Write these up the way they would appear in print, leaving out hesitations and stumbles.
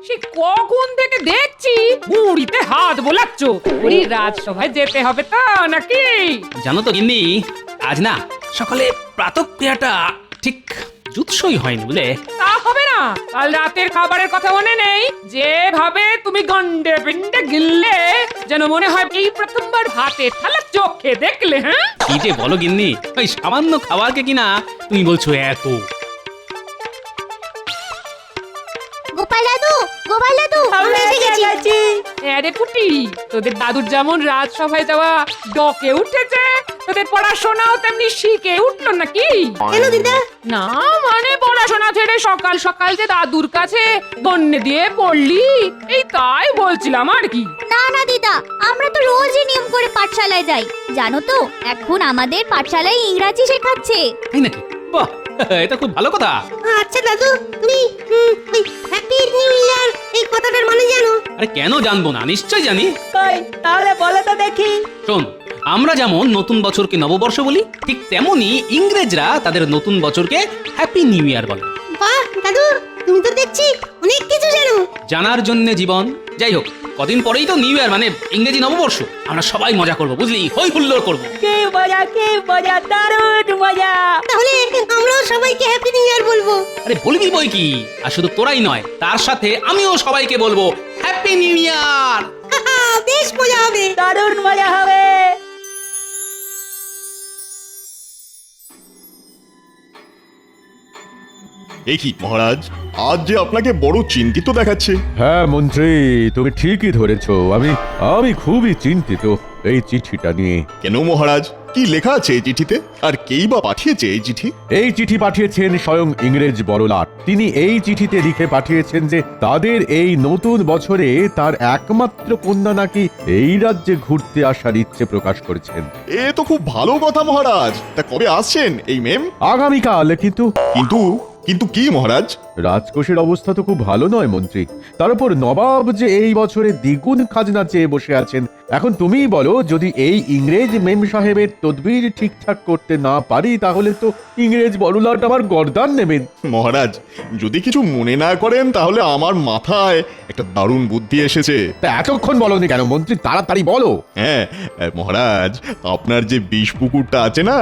সে কখন থেকে দেখছি মুড়িতে হাত বোলাচ্ছ। ওই রাজসভায় যেতে হবে তো নাকি? জানো তো গিন্নি, আজ না সকালে প্রাতঃক্রিয়াটা ঠিক জুৎসই হয়নি বুঝলে। তা হবে না, কাল রাতের খাবারের কথা মনে নেই? যেভাবে তুমি গন্ডে পিন্ডে গিললে, যেন মনে হয় এই প্রথমবার ভাতের থালা চোখে দেখলে। হ্যাঁ, কি যে বলো গিন্নি, ওই সামান্য খাবারকে কিনা তুমি বলছো এত। গোপাল দাদু, গোপাল দাদু, আমরা এসে গেছি। আরে পুটি, তোদের দাদুর যেমন রাজসভায় যাওয়া ডকে উঠেছে, তোদের পড়াশোনাও তেমনি শিখে উঠলো নাকি? কেন দিদা? না মানে পড়াশোনা ছেড়ে সকাল সকাল যে দাদুর কাছে গন্নে দিয়ে পড়লি, এই তাই বলছিলাম আর কি। না না দিদা, আমরা তো রোজই নিয়ম করে পাঠশালায় যাই। জানো তো, এখন আমাদের পাঠশালায় ইংরাজি শেখাচ্ছে। তাই নাকি? বাহ, এটা খুব ভালো কথা। আচ্ছা দাদু, তুমি হ্যাপি নিউ ইয়ার এই কথাটার মানে জানো? আরে কেন জানবো না, নিশ্চয় জানি। কই তাহলে বলো তো দেখি। শোন, আমরা যেমন নতুন বছরকে নববর্ষ বলি, ঠিক তেমনি ইংরেজরা তাদের নতুন বছরকে হ্যাপি নিউ ইয়ার বলে। বাহ দাদু, তুমি তো দেখছি অনেক কিছু জানো। জানার জন্য জীবন। যাই হোক, কদিন পরেই তো নিউ ইয়ার মানে ইংরেজি নববর্ষ। আমরা সবাই মজা করবো বুঝলি, হই হুল্লোড় করবো। কি মজা, দারুণ মজা। তাহলে আমরাও সবাইকে হ্যাপি নিউ ইয়ার বলবো। আরে বলবি বই কি, আর শুধু তোরাই নয়, তার সাথে আমিও সবাইকে বলবো হ্যাপি নিউ ইয়ার। বেশ মজা হবে। দারুণ মজা হবে। এ কি মহারাজ, আজ যে আপনাকে বড় চিন্তিত দেখাচ্ছে। হ্যাঁ মন্ত্রী, তুমি ঠিকই ধরেছো। আমি খুবই চিন্তিত এই চিঠিটা নিয়ে। কেন মহারাজ, কি লেখা আছে এই চিঠিতে, আর কেই বা পাঠিয়েছে এই চিঠি? এই চিঠি পাঠিয়েছেন স্বয়ং ইংরেজ বড়লাট। তিনি এই চিঠিতে লিখে পাঠিয়েছেন যে তাদের এই নতুন বছরে তার একমাত্র কন্যা নাকি এই রাজ্যে ঘুরতে আসার ইচ্ছে প্রকাশ করেছেন। এ তো খুব ভালো কথা মহারাজ। তা কবে আসছেন এই মেম? আগামীকাল। কিন্তু কিন্তু কি মহারাজ? রাজকোষের অবস্থা তো খুব ভালো নয় মন্ত্রী। তার উপর নবাব যে এই বছরে দ্বিগুণ খাজনা চেয়ে বসে আছেন। এখন তুমিই বলো, যদি এই ইংরেজ মেম সাহেবের তদবির ঠিকঠাক করতে না পারি, তাহলে তো ইংরেজ বড়লাট আমার গর্দান নেবেন। মহারাজ, যদি কিছু মনে না করেন, তাহলে আমার মাথায় একটা দারুণ বুদ্ধি এসেছে। তা এতক্ষণ বলনি কেন মন্ত্রী? তাড়াতাড়ি বলো। হ্যাঁ মহারাজ, আপনার যে বিষ পুকুরটা আছে না,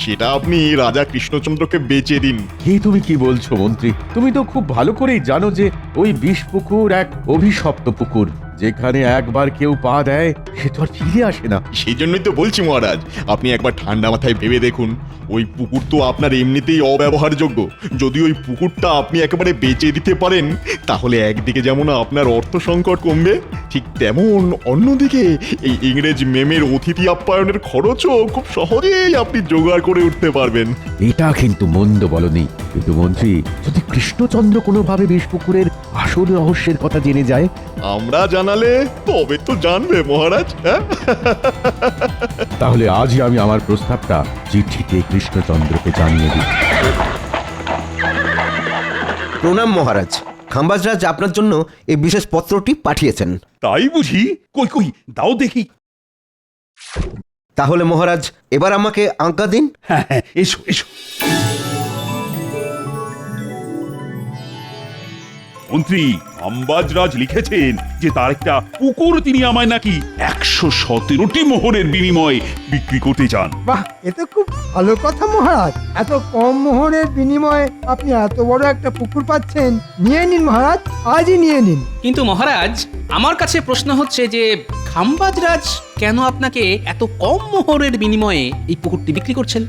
সেটা আপনি রাজা কৃষ্ণচন্দ্রকে বেচে দিন। তুমি কি বলছো মন্ত্রী? তুমি তো খুব ভালো করেই জানো যে ওই বিষ পুকুর এক অভিশপ্ত পুকুর। যেখানে একবার কেউ পা দেয়, সে তো আর ফিরে আসে না। সেই জন্যই তো বলছি মহারাজ, আপনি একবার ঠান্ডা মাথায় ভেবে দেখুন। ওই পুকুর তো আপনার এমনিতেই অব্যবহারযোগ্য। যদি ওই পুকুরটা আপনি একেবারে বেচে দিতে পারেন, তাহলে একদিকে যেমন আপনার অর্থ সংকট কমবে, ঠিক তেমন অন্যদিকে এই ইংরেজ মেমের অতিথি আপ্যায়নের খরচও খুব সহজেই আপনি জোগাড় করে উঠতে পারবেন। এটা কিন্তু মন্দ বলনি। কিন্তু মন্ত্রী, যদি কৃষ্ণচন্দ্র কোনোভাবে বিষ পুকুরের আসল রহস্যের কথা জেনে যায়? আমরা জানালে তবে তো জানবে মহারাজ। হ্যাঁ, তাহলে আজই আমি আমার প্রস্তাবটা চিঠিতে কৃষ্ণচন্দ্রকে জানিয়ে দিই। প্রণাম মহারাজ। খাম্বাজরাজ আপনার জন্য এই বিশেষ পত্রটি পাঠিয়েছেন। তাই বুঝি? কই কই দাও দেখি। তাহলে মহারাজ, এবার আমাকে আজ্ঞা দিন। হ্যাঁ হ্যাঁ, এসো এসো। মন্ত্রী, খাম্বাজরাজ লিখেছেন যে তার একটা পুকুর তিনি আমায় নাকি 117টি মোহরের বিনিময়ে বিক্রি করতে চান। বাহ, এ তো খুব ভালো কথা মহারাজ। এত কম মোহরের বিনিময়ে আপনি এত বড় একটা পুকুর পাচ্ছেন। নিয়ে নিন মহারাজ, আজই নিয়ে নিন। কিন্তু মহারাজ, আমার কাছে প্রশ্ন হচ্ছে যে খাম্বাজরাজ কেন আপনাকে এত কম মোহরের বিনিময়ে এই পুকুরটি বিক্রি করছেন?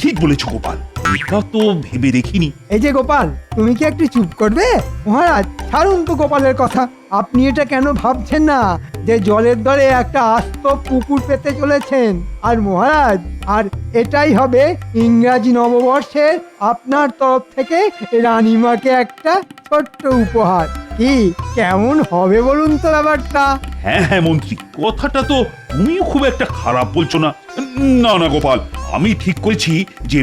ঠিক বলেছো গোপাল, এটা তো ভেবে দেখিনি। এই যে গোপাল, তুমি কি একটু চুপ করবে? মহারাজ ছাড়ুন তো গোপালের কথা। আপনি এটা কেন ভাবছেন না যে জলের দরে একটা আস্ত পুকুর পেতে চলেছেন? আর মহারাজ, আর এটাই হবে ইংরাজি নববর্ষের আপনার তরফ থেকে রানীমাকে একটা ছোট্ট উপহার। কি কেমন হবে বলুন তো ব্যাপারটা? হ্যাঁ হ্যাঁ মন্ত্রী, কথাটা তো তুমিও খুব একটা খারাপ বলছো না। না না গোপাল, আমি ঠিক করেছি যে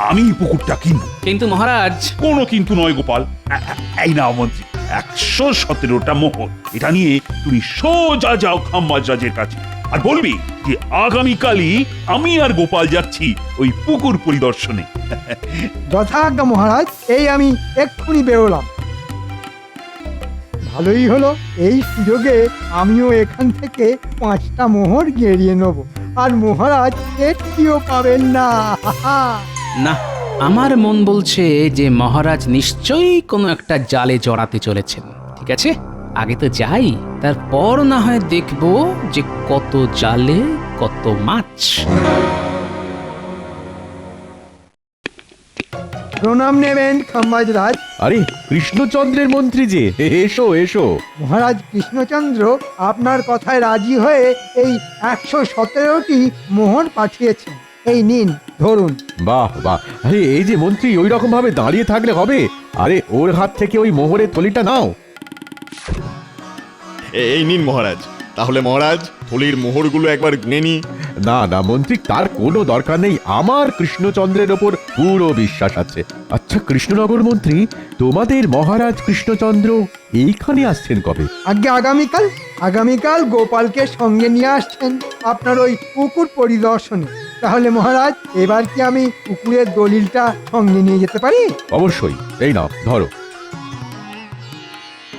আমি পুকুরটা কিনবো। কিন্তু মহারাজ, কোনো কিন্তু নয় গোপাল। এই নাও মন্ত্রী, 117টা মোহর। এটা নিয়ে তুমি সোজা যাও খাম্বাজরাজের কাছে, আর বলবি যে আগামীকালই আমি আর গোপাল যাচ্ছি ওই পুকুর পরিদর্শনে। যথাজ্ঞা মহারাজ, এই আমি এক্ষুনি বেরোলাম। ভালোই হলো, এই সুযোগে আমিও এখান থেকে 5টা মোহর গেরিয়ে নেব, আর মহারাজ একটিও পাবেন না। না, আমার মন বলছে যে মহারাজ নিশ্চয়ই কোনো একটা জালে জড়াতে চলেছেন। ঠিক আছে, আগে তো যাই, তারপর না হয় দেখবো যে কত জালে কত মাছ। প্রণাম নেবেন খাম্বাজরাজ। আরে কৃষ্ণচন্দ্রের মন্ত্রী যে, এসো এসো। মহারাজ কৃষ্ণচন্দ্র আপনার কথায় রাজি হয়ে এই 117টি মোহর পাঠিয়েছেন। এই নিন, ধরুন। বাহ বাহ, আরে এই যে মন্ত্রী ওই রকম ভাবে দাঁড়িয়ে থাকলে হবে? আরে ওর হাত থেকে ওই মোহরের থলিটা নাও। এই নিন মহারাজ। তাহলে মহারাজ, থলির মোহরগুলো একবার গুনে নি। না না মন্ত্রী, তার কোনো দরকার নেই, আমার কৃষ্ণচন্দ্রের ওপর পুরো বিশ্বাস আছে। আচ্ছা কৃষ্ণনগর মন্ত্রী, তোমাদের মহারাজ কৃষ্ণচন্দ্র এইখানে আসছেন কবে? আগে আগামীকাল। আগামীকাল গোপালকে সঙ্গে নিয়ে আসছেন আপনার ওই পুকুর পরিদর্শনে। তাহলে মহারাজ, এবার কি আমি পুকুরের দলিলটা সঙ্গে নিয়ে যেতে পারি? অবশ্যই, এই নাও ধরো।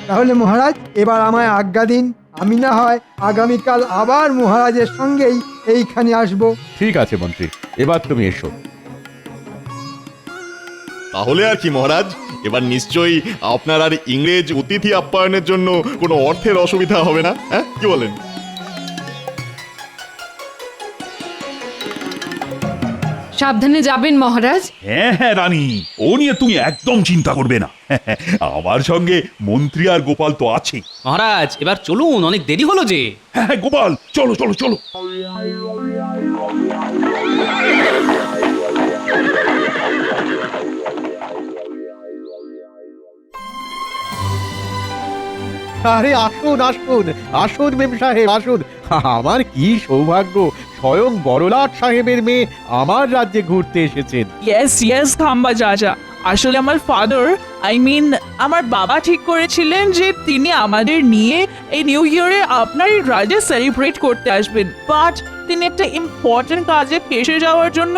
তাহলে মহারাজ, এবার আমায় আজ্ঞা দিন। আমি না হয় আগামীকাল আবার মহারাজের সঙ্গেই এইখানে আসব। ঠিক আছে মন্ত্রী, এবার তুমি এসো। তাহলে আর কি মহারাজ, এবার নিশ্চয়ই আপনার আর ইংরেজ অতিথি আপ্যায়নের জন্য কোনো অর্থের অসুবিধা হবে না, হ্যাঁ কি বলেন? সাবধানে যাবেন মহারাজ। হ্যাঁ হ্যাঁ রানী, ও নিয়ে তুমি একদম চিন্তা করবে না। আমার সঙ্গে মন্ত্রী আর গোপাল তো আছে। মহারাজ এবার চলুন, অনেক দেরি হলো যে। হ্যাঁ হ্যাঁ, গোপাল চলো চলো চলো। আরে আসুন আসুন আসুন মেম সাহেব আসুন। আমার কি সৌভাগ্য, স্বয়ং বড়লাট সাহেবের মেয়ে আমার রাজ্যে ঘুরতে এসেছেন। ইয়েস খাম্বাজ রাজা, আসলে আমার ফাদার আমার বাবা ঠিক করেছিলেন যে তিনি আমাদের নিয়ে এই নিউ ইয়ারে আপনার এই রাজ্যে সেলিব্রেট করতে আসবেন, বাট তিনি একটা ইম্পর্টেন্ট কাজে ফেসে যাওয়ার জন্য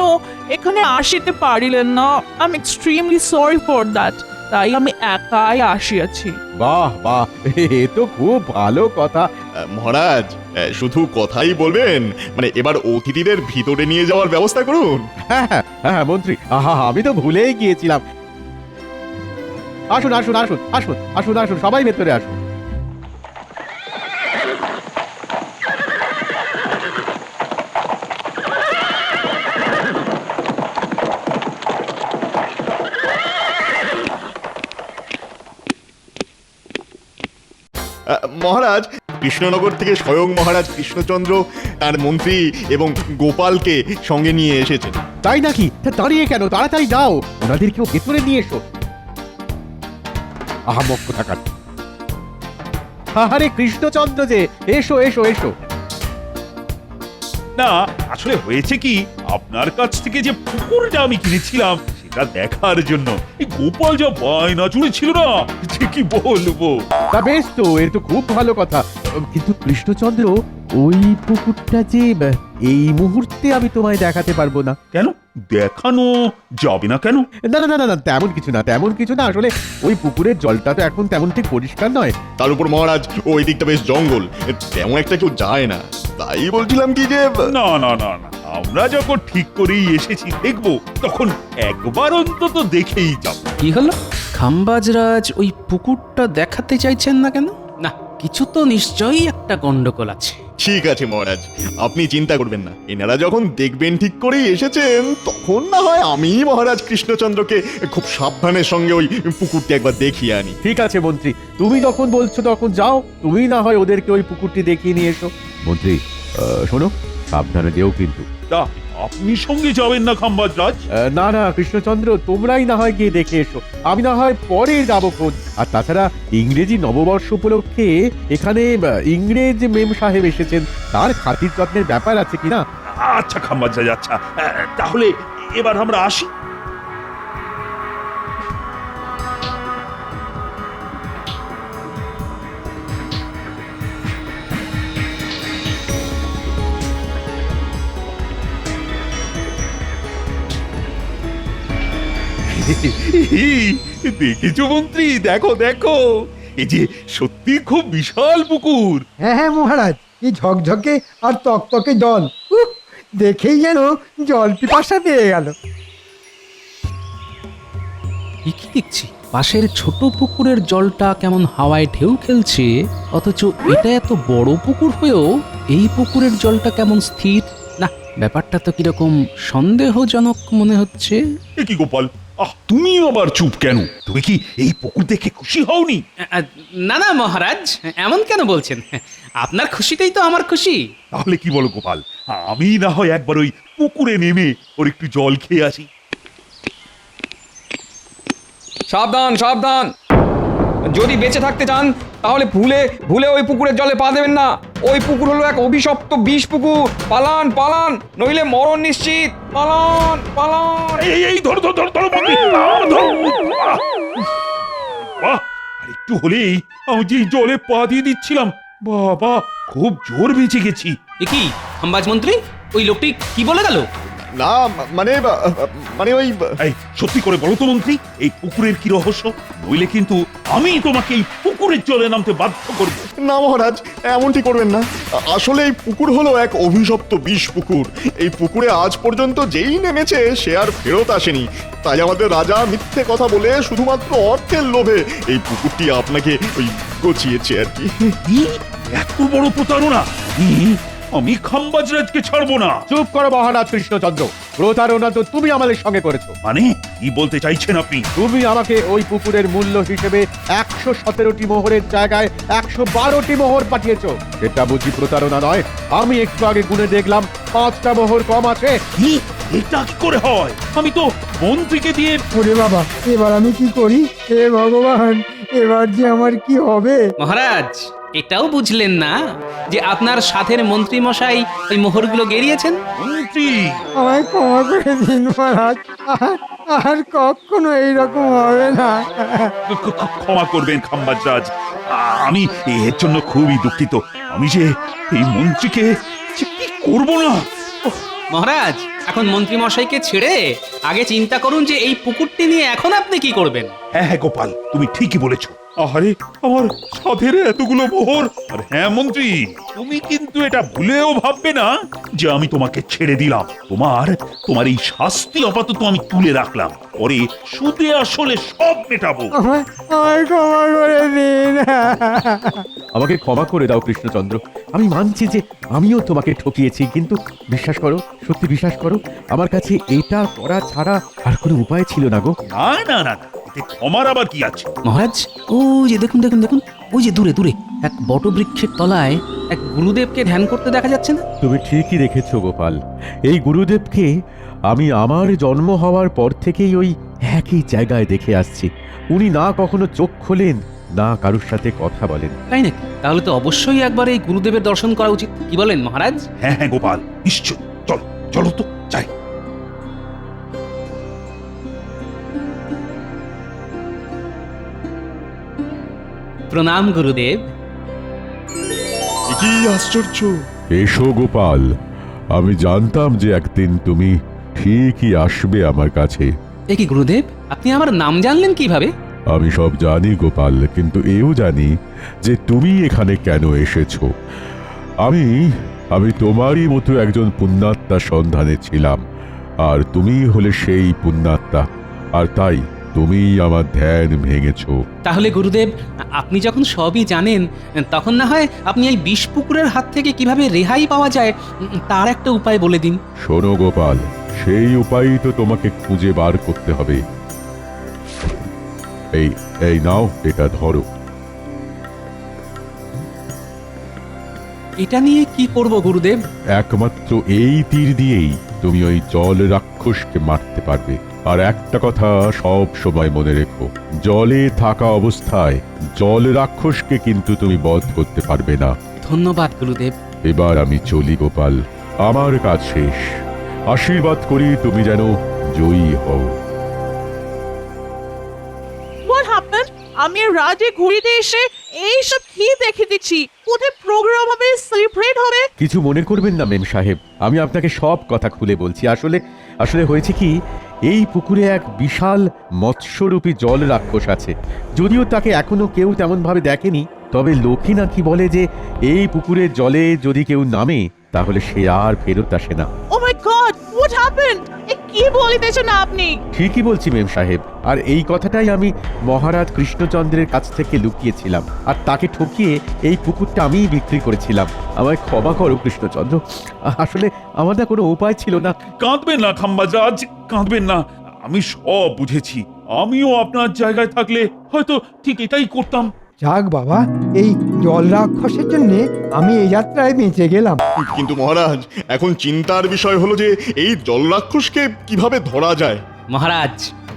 এখানে আসিতে পারিলেন না। I am extremely sorry for that. তাই আমি একাই আসিয়াছি। বাহ বাহ, এ তো খুব ভালো কথা। মহারাজ, শুধু কথাই বলবেন, মানে এবার অতিথিদের ভিতরে নিয়ে যাওয়ার ব্যবস্থা করুন। হ্যাঁ হ্যাঁ হ্যাঁ মন্ত্রী, আমি তো ভুলেই গিয়েছিলাম। আসুন আসুন আসুন আসুন আসুন আসুন, সবাই ভেতরে আসুন। মহারাজ, কৃষ্ণনগর থেকে স্বয়ং মহারাজ কৃষ্ণচন্দ্র তার মন্ত্রী এবং গোপালকে সঙ্গে নিয়ে এসেছেন। তাই নাকি? তা দাঁড়িয়ে কেন, তাড়াতাড়ি যাও, ওনাদেরকেও ভেতরে নিয়ে এসো। আহামক কোথাকার। আরে কৃষ্ণচন্দ্র যে, এসো এসো এসো। না, আসলে হয়েছে কি, আপনার কাছ থেকে যে পুকুরটা আমি কিনেছিলাম সেটা দেখার জন্য এই গোপাল যা বায়না জুড়েছিল না, যে কি বলবো। তা বেশ তো, এর তো খুব ভালো কথা। কিন্তু কৃষ্ণচন্দ্র, ওই পুকুরটা যে এই মুহূর্তে আমি তোমায় দেখাতে পারবো না। কেন দেখানো যাবে না কেন? না না না না, তেমন কিছু না, তেমন কিছু না। আসলে ওই পুকুরের জলটা তো এখন তেমন ঠিক পরিষ্কার নয়। তার উপর মহারাজ, ওই দিকটা বেশ জঙ্গল, তেমন একটা কেউ যায় না। তাই বলছিলাম কি যে না না না না, আমরা যখন ঠিক করেই এসেছি দেখবো, তখন একবার অন্তত দেখেই যাব। কি হলো, খাম্বাজরাজ ওই পুকুরটা দেখাতে চাইছেন না কেন? না, কিছু তো নিশ্চয়ই একটা গন্ডগোল আছে। ঠিক আছে মহারাজ, আপনি চিন্তা করবেন না। এনারা যখন দেখবেন ঠিক করেই এসেছেন, তখন না হয় আমি মহারাজ কৃষ্ণচন্দ্রকে খুব সাবধানের সঙ্গে ওই পুকুরটি একবার দেখিয়ে আনি। ঠিক আছে মন্ত্রী, তুমি যখন বলছো তখন যাও, তুমি না হয় ওদেরকে ওই পুকুরটি দেখিয়ে নিয়ে এসো। মন্ত্রী শোনো, সাবধানে যেও কিন্তু। তা আপনি সঙ্গে যাবেন না খাম্বাজ রাজ? না না কৃষ্ণচন্দ্র, তোমরাই না হয় গিয়ে দেখে এসো, আমি না হয় পরে যাবো খোঁজ। আর তাছাড়া ইংরেজি নববর্ষ উপলক্ষে এখানে ইংরেজ মেম সাহেব এসেছেন, তার খাতির যত্নের ব্যাপার আছে কিনা। আচ্ছা খাম্বাজ রাজ, আচ্ছা তাহলে এবার আমরা আসি। দেখেছো মন্ত্রী, দেখো দেখো, এই যে সত্যি খুব বিশাল পুকুর। হ্যাঁ হ্যাঁ মহারাজ, কি ঝকঝকে আর তকতকে জল। উফ, দেখেই যেন জল পিপাসা পেয়ে গেল। এ কি দেখছি পাশের ছোট পুকুরের জলটা কেমন হাওয়ায় ঢেউ খেলছে, অথচ এটা এত বড় পুকুর হয়েও এই পুকুরের জলটা কেমন স্থির। না, ব্যাপারটা তো কিরকম সন্দেহজনক মনে হচ্ছে। এ কি গোপাল, তুমি আবার চুপ কেন? তুমি কি এই পুকুর দেখে খুশি হওনি? না না মহারাজ, এমন কেন বলছেন? আপনার খুশিতেই তো আমার খুশি। তাহলে কি বলো গোপাল, আমি না হয় একবার ওই পুকুরে নেমে ওর একটু জল খেয়ে আসি। সাবধান সাবধান, যদি বেঁচে থাকতে চান তাহলে ভুলে ভুলে ওই পুকুরের জলে পা দেবেন না। ওই পুকুর হলো এক অভিশপ্ত বিষ পুকুর। পালান পালান, নইলে মরণ নিশ্চিত। পালান পালান। এই ধরো ধরো ধরো ধরো মন্ত্রী, বাহ, আর একটু হলেই আমি যে জলে পা দিয়ে দিচ্ছিলাম, বাবা খুব জোর বেঁচে গেছি। এ কি হাম্বাজ মন্ত্রী, ওই লোকটি কি বলে গেল? না মানে মানে ওই এই সত্যি করে বলো তো মন্ত্রী, এই পুকুরের কি রহস্য? নইলে কিন্তু আমি তোমাকে এই পুকুরের জলে নামতে বাধ্য করব। না মহারাজ, এমনটি করবেন না। আসলে এই পুকুর হলো এক অভিশপ্ত বিষ পুকুর। এই পুকুরে আজ পর্যন্ত যেই নেমেছে সে আর ফেরত আসেনি। তাই আমাদের রাজা মিথ্যে কথা বলে শুধুমাত্র অর্থের লোভে এই পুকুরটি আপনাকে ওই গচিয়েছে আর কি। কি এত বড় প্রতারণা! আমি খাম্বাজরাজকে ছাড়বো না। চুপ করো মহারাজ কৃষ্ণচন্দ্র, প্রতারণা তো তুমি আমাদের সঙ্গে করেছো। মানে কি বলতে চাইছেন আপনি? তুমি আমাকে ওই পুকুরের মূল্য হিসেবে 117টি মোহরের জায়গায় 112টি মোহর পাঠিয়েছো। সেটা বুঝি প্রতারণা নয়? আমি একটু আগে গুনে দেখলাম 5টা মোহর কম আছে। কি এটা কি করে হয়? আমি তো মন্ত্রীকে দিয়ে। ওরে বাবা, এবার আমি কি করি? হে ভগবান, এবার যে আমার কি হবে? মহারাজ, এটাও বুঝলেন না যে আপনার সাথের মন্ত্রী মশাই ওই মোহরগুলো গেরিয়েছেন? মন্ত্রী, আমায় ক্ষমা করে দিন মহারাজ, আর কখনো এইরকম হবে না। ক্ষমা করবেন খাম্বাজরাজ, আমি এর জন্য খুবই দুঃখিত। আমি যে এই মন্ত্রীকে যে কি করবো না। মহারাজ, এখন মন্ত্রী মশাইকে ছেড়ে আগে চিন্তা করুন যে এই পুকুরটি নিয়ে এখন আপনি কি করবেন। হ্যাঁ গোপাল, তুমি ঠিকই বলেছো। আরে আমার সাধের এতগুলো মোহর। আর হ্যাঁ মন্ত্রী, তুমি কিন্তু এটা ভুলেও ভাববে না যে আমি তোমাকে ছেড়ে দিলাম। তোমার এই শাস্তি আপাতত আমি তুলে রাখলাম, পরে সুদে আসলে সব মেটাবো। আমায় ক্ষমা করে দিন। আমাকে ক্ষমা করে দাও কৃষ্ণচন্দ্র, আমি মানছি যে আমিও তোমাকে ঠকিয়েছি, কিন্তু বিশ্বাস করো, সত্যি বিশ্বাস করো, আমার কাছে এটা করা ছাড়া আর কোনো উপায় ছিল না গো। না না না, এতে ক্ষমার আবার কি আছে? মহারাজ, ও যে দেখুন দেখুন দেখুন, ওই যে দূরে দূরে এক বটবৃক্ষের তলায় এক গুরুদেবকে ধ্যান করতে দেখা যাচ্ছে না? তুমি ঠিকই রেখেছো গোপাল, এই গুরুদেবকে আমি আমার জন্ম হওয়ার পর থেকেই ওই একই জায়গায় দেখে আসছি। উনি না কখনো চোখ খোলেন, না কারুর সাথে কথা বলেন। তাই নাকি? তাহলে তো অবশ্যই একবার এই গুরুদেবের দর্শন করা উচিত। কি বলেন মহারাজ? হ্যাঁ হ্যাঁ গোপাল, নিশ্চয়, চলো চলো তো যাই। প্রণাম গুরুদেব। কি আশ্চর্য! এসো গোপাল, আমি জানতাম যে একদিন তুমি ঠিকই আসবে আমার কাছে। এ কি গুরুদেব, আপনি আমার নাম জানলেন কিভাবে? আমি সব জানি গোপাল, কিন্তু এও জানি যে তুমি এখানে কেন এসেছো। আমি তোমারই মতো একজন পুণ্যাত্মার সন্ধানে ছিলাম, আর তুমি হলে সেই পুণ্যাত্মা, আর তাই তুমি আমার ধ্যান ভেঙেছো। তাহলে গুরুদেব, আপনি যখন সবই জানেন, তখন না হয় আপনি এই বিষ পুকুরের হাত থেকে কিভাবে রেহাই পাওয়া যায় তার একটা উপায় বলে দিন। শোনো গোপাল, সেই উপায়ই তো তোমাকে খুঁজে বার করতে হবে। এই নাও, এটা ধরো। এটা নিয়ে কি করব গুরুদেব? একমাত্র এই তীর দিয়েই তুমি ওই জল রাক্ষসকে মারতে পারবে। আর একটা কথা সব সময় মনে রেখো, জলে থাকা অবস্থায় জল রাক্ষসকে কিন্তু তুমি বধ করতে পারবে না। ধন্যবাদ গুরুদেব। এবার আমি চলি গোপাল, আমার কাজ শেষ। আশীর্বাদ করি তুমি যেন জয়ী হও। What happened? আমি রাজে ঘুরিতে এসে এইসব কি দেখে দিচ্ছি? কোথায় প্রোগ্রাম হবে, সেলিব্রেট হবে? কিছু মনে করবেন না মেম সাহেব, আমি আপনাকে সব কথা খুলে বলছি। আসলে হয়েছে কি, এই পুকুরে এক বিশাল মৎস্যরূপী জল রাক্ষস আছে। যদিও তাকে এখনো কেউ তেমন ভাবে দেখেনি, তবে লোকে নাকি বলে যে এই পুকুরের জলে যদি কেউ নামে তাহলে সে আর ফেরত আসে না। ও মাই গড, হোয়াট হ্যাপেন্ড? এ কি বলিতেছেন আপনি? ঠিকই বলছি মেম সাহেব, আর এই কথাটাই আমি মহারাজ কৃষ্ণচন্দ্রের কাছ থেকে লুকিয়েছিলাম, আর তাকে ঠকিয়ে এই পুকুরটা আমিই বিক্রি করেছিলাম। আমায় ক্ষমা করো কৃষ্ণচন্দ্র, আসলে আমার না কোনো উপায় ছিল না। কাঁদবেন না খাম্বাজরাজ, কাঁদবেন না। আমি সব বুঝেছি। আমিও আপনার জায়গায় থাকলে হয়তো ঠিক এটাই করতাম। যাক বাবা, এই জল রাক্ষসের জন্য আমি এই যাত্রায় বেঁচে গেলাম। কিন্তু মহারাজ, এখন চিন্তার বিষয় হলো যে এই জল রাক্ষসকে কিভাবে ধরা যায়। মহারাজ,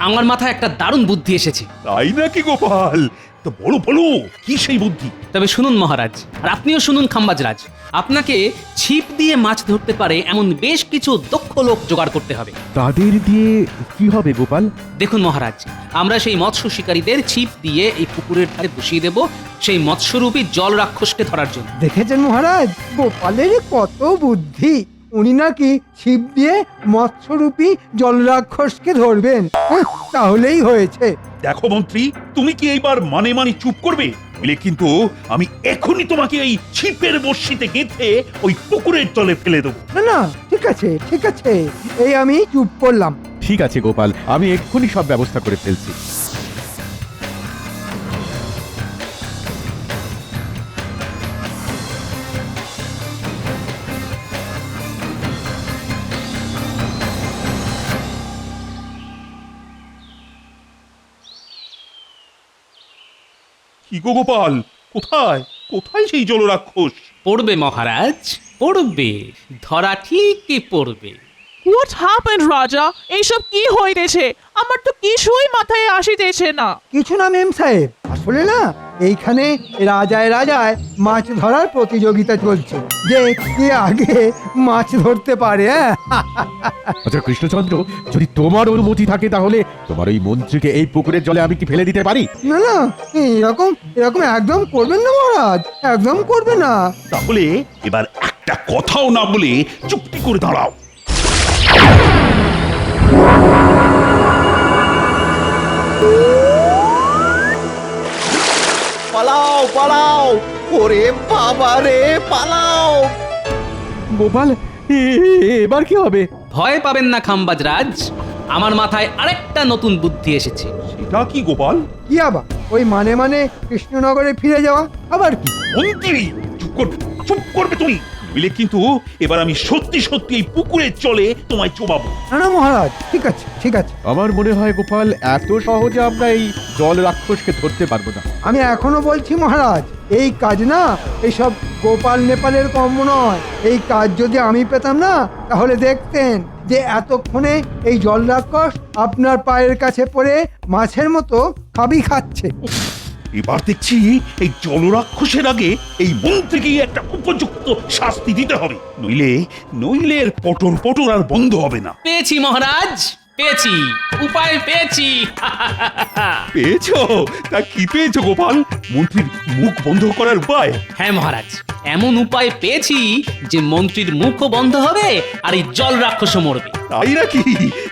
আমার মাথায় একটা দারুণ বুদ্ধি এসেছে। তাই নাকি গোপাল? তো বলো বলো, কি সেই বুদ্ধি? তবে শুনুন মহারাজ, আর আপনিও শুনুন খাম্বাজরাজ, আপনাকে ছিপ দিয়ে মাছ ধরতে পারে এমন বেশ কিছু দক্ষ লোক জোগাড় করতে হবে। তাদের দিয়ে কি হবে গোপাল? দেখুন মহারাজ, আমরা সেই মৎস্য শিকারীদের ছিপ দিয়ে এই পুকুরের ধারে বসিয়ে দেব সেই মৎস্যরূপী জল রাক্ষসকে ধরার জন্য। দেখেছেন মহারাজ, গোপালের কত বুদ্ধি। উনি নাকি ছিপ দিয়ে মৎস্যরূপী জল রাক্ষসকে ধরবেন। তাহলেই হয়েছে। দেখো মন্ত্রী, তুমি কি এইবার মানে মানে চুপ করবে? বলে কিন্তু আমি এখনই তোমাকে এই ছিপের বড়শিতে গেঁথে ওই পুকুরের জলে ফেলে দেবো। না না, ঠিক আছে ঠিক আছে, এই আমি চুপ করলাম। ঠিক আছে গোপাল, আমি এক্ষুনি সব ব্যবস্থা করে ফেলছি। কি গো গোপাল, কোথায় কোথায় সেই জলরাক্ষস? পড়বে মহারাজ, পড়বে, ধরা ঠিকই পড়বে। হোয়াট হ্যাপেন্ড রাজা? এইসব কি হইতেছে? আমার তো কিছুই মাথায় আসিতেছে না। কিছু না মেম সাহেব, আসলে না এইখানে রাজায় রাজায় মাছ ধরার প্রতিযোগিতা চলছে, যে কে আগে মাছ ধরতে পারে। আচ্ছা কৃষ্ণচন্দ্র, যদি তোমার অনুমতি থাকে তাহলে তোমার ওই মন্ত্রীকে এই পুকুরের জলে আমি কি ফেলে দিতে পারি? না না, এরকম এরকম একদম করবেন না মহারাজ, একদম করবে না। তাহলে এবার একটা কথাও না বলে চুপটি করে দাঁড়াও। পালাও পালাও, ওরে বাবা রে, পালাও। গোপাল, এবার কি হবে? ভয় পাবেন না খাম্বাজরাজ, আমার মাথায় আরেকটা নতুন বুদ্ধি এসেছে। সেটা কি গোপাল? কি আবার? ওই মানে মানে কৃষ্ণনগরে ফিরে যাওয়া আবার কি? মন্ত্রী, চুপ করবে তুমি। বলে কিন্তু এবার আমি সত্যি সত্যি এই পুকুরের জলে তোমায় চোবাবো। না না মহারাজ, ঠিক আছে ঠিক আছে। আমার মনে হয় গোপাল, এত সহজে আমরা এই জল রাক্ষসকে ধরতে পারবো না। আমি এখনো বলছি মহারাজ, এই কাজ না এইসব গোপাল নেপালের কর্ম নয়। এই কাজ যদি আমি পেতাম না, তাহলে দেখতেন যে এতক্ষণে এই জল রাক্ষস আপনার পায়ের কাছে পড়ে মাছের মতো খাবি খাচ্ছে। এবার দেখছি এই জলরাক্ষসের আগে এই মন্ত্রীকেই একটা উপযুক্ত শাস্তি দিতে হবে, নইলে এর পটর পটর আর বন্ধ হবে না। পেয়েছি মহারাজ, পেয়েছি, উপায় পেয়েছি। পেয়েছো? তা কি পেয়েছো গোপাল? মন্ত্রীর মুখ বন্ধ করার উপায়? হ্যাঁ মহারাজ, এমন উপায় পেয়েছি যে মন্ত্রীর মুখও বন্ধ হবে আর এই জল রাক্ষসও মরবে। তাই নাকি?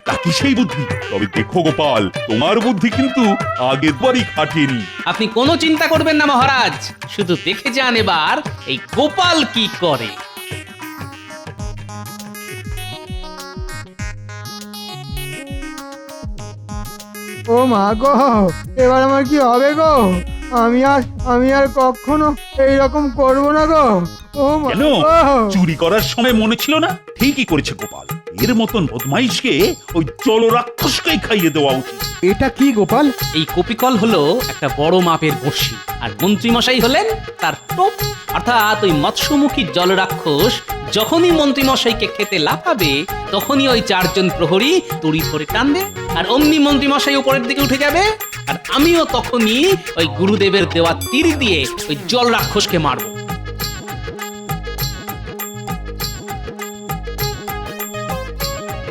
তা কি সেই বুদ্ধি? তবে দেখো গোপাল, তোমার বুদ্ধি কিন্তু আগের বারই খাটেনি। আপনি কোনো চিন্তা করবেন না মহারাজ, শুধু দেখে যান এবার এই গোপাল কি করে। ও মা গো, এবার আমার কি হবে গো? আমি আর কখনো এইরকম করব না গো। ও মা কেন? চুরি করার সময় মনে ছিল না? ঠিকই করেছে গোপাল। এর মতন বদমাইশকে ওই জলরাক্ষসকেই খাইয়ে দেওয়া উচিত। এটা কি গোপাল? এই কপিকল হলো একটা বড় মাপের বড়শি, আর মন্ত্রীমশাই হলেন তার টোপ। অর্থাৎ ওই মৎস্যমুখী জলরাক্ষস যখনই মন্ত্রীমশাইকে খেতে লাফাবে, তখনই ওই চারজন প্রহরী দড়ি ধরে টানবে, আর অমনি মন্ত্রীমশাই উপরের দিকে উঠে যাবে, আর আমিও তখনই ওই গুরুদেবের দেওয়া তীর দিয়ে ওই জল রাক্ষসকে মারব।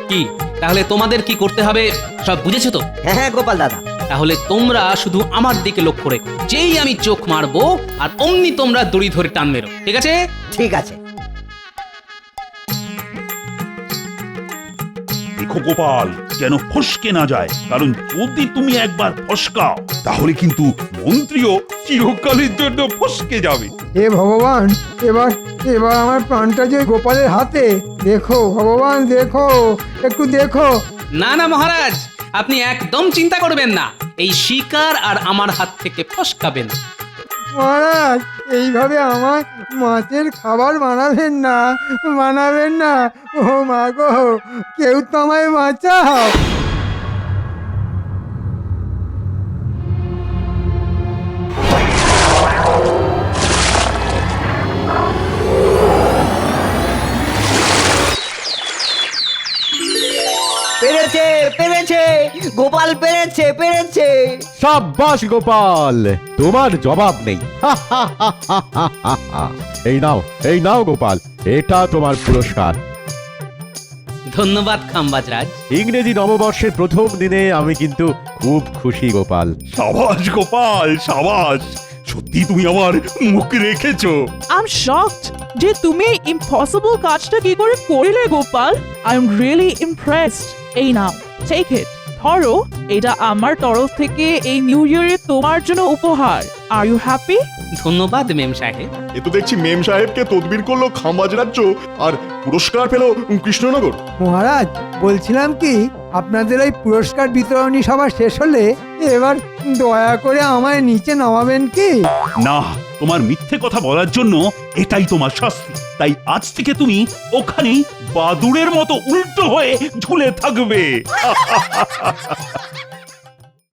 কি তাহলে তোমাদের কি করতে হবে সব বুঝেছো তো? হ্যাঁ হ্যাঁ গোপাল দাদা। তাহলে তোমরা শুধু আমার দিকে লক্ষ্য রেখো, যেই আমি চোখ মারবো আর অমনি তোমরা দড়ি ধরে টান মেরো, ঠিক আছে? ঠিক আছে। দেখো গোপাল, যেন ফসকে না যায়, কারণ যদি তুমি একবার ফসকাও তাহলে কিন্তু মন্ত্রীও চিরকালের জন্য ফসকে যাবে। হে ভগবান, এবার এবার আমার প্রাণটা যে গোপালের হাতে। দেখো ভগবান, দেখো, একটু দেখো। না না মহারাজ, আপনি একদম চিন্তা করবেন না, এই শিকার আর আমার হাত থেকে ফসকাবে না। মহারাজ, এইভাবে আমার মাছের খাবার বানাবেন না, বানাবেন না। ও মা গো, কেউ তো আমায় বাঁচাও। পেরেছে, পেরেছে, গোপাল পেরেছে, পেরেছে। সাব্বাস গোপাল, তোমার জবাব নেই। এই নাও গোপাল, এটা তোমার পুরস্কার। ধন্যবাদ খাম্বাজরাজ। ইংরেজি নববর্ষের প্রথম দিনে আমি কিন্তু খুব খুশি গোপাল। সাবাস গোপাল, সাবাস, সত্যি তুমি আমার মুখ রেখেছো। আই এম শকড যে তুমি ইম্পসিবল কাজটা কি করে করলে Gopal. I am really impressed. এই নাও, টেক ইট। ধরো, এটা আমার তরফ থেকে এই নিউ ইয়ারে তোমার জন্য উপহার। Are you happy? ধন্যবাদ মেম সাহেব। এ তো দেখছি মেম সাহেবকে তদবির করলো খাম্বাজ রাজ্য, আর পুরস্কার পেল কৃষ্ণনগর। মহারাজ, বলছিলাম কি, আপনাদের ওই পুরস্কার বিতরণী সভা শেষ হলে এবার দয়া করে আমায় নিচে নামাবেন কি? না, তোমার মিথ্যে কথা বলার জন্য এটাই তোমার শাস্তি। তাই আজ থেকে তুমি ওখানেই বাদুড়ের মতো উল্টো হয়ে ঝুলে থাকবে।